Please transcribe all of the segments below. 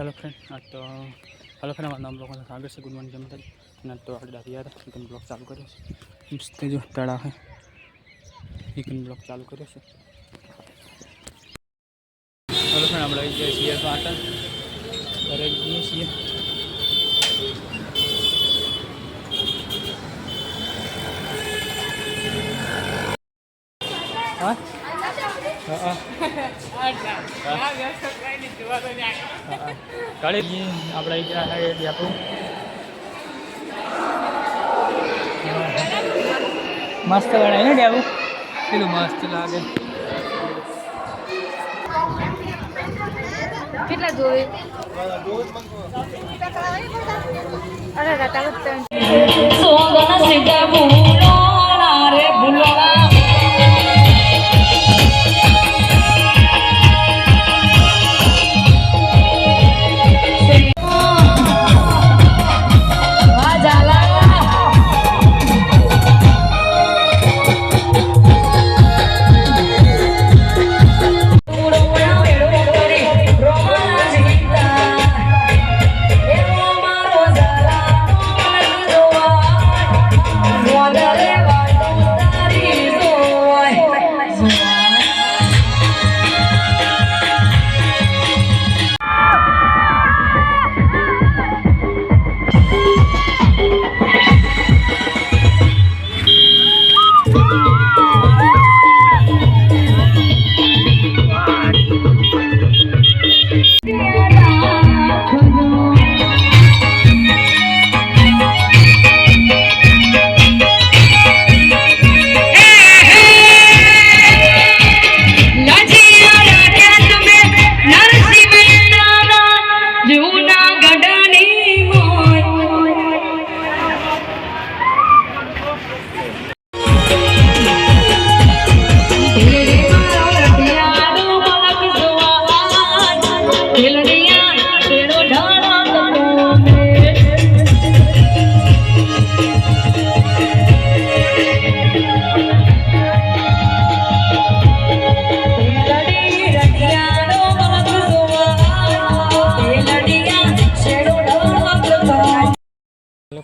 Hello friend तो हमारा नाम लोगों का स्वागत है। गुड मॉर्निंग जमता ना तो આપણે ડાબિયા હતા એક બ્લોગ ચાલુ કર્યો છે મસ્ત જો તળાવ છે એક બ્લોગ ચાલુ કર્યો છે। हेलो फ्रेंड આપણે આવી ગયા છીએ પાટણ ઘરે જઈએ છીએ। હા હા કાળી આપણે આપણું મસ્ત બનાવી ને ડેવું પેલું મસ્ત લાગે। કેટલા જોવે અરે રાતા સોગન સીધા ભૂલો રે ભૂલોડા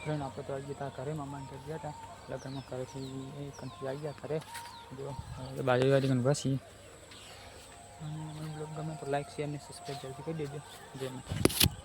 फ्रेंड आप तो आज था घरे मामा ने गया था लगन में करे थी कंट्री आई गया घरे जो बाजू वाली कन बस ही लोग गमे तो लाइक शेयर ने सब्सक्राइब जल्दी कर दीजिए। जय माता।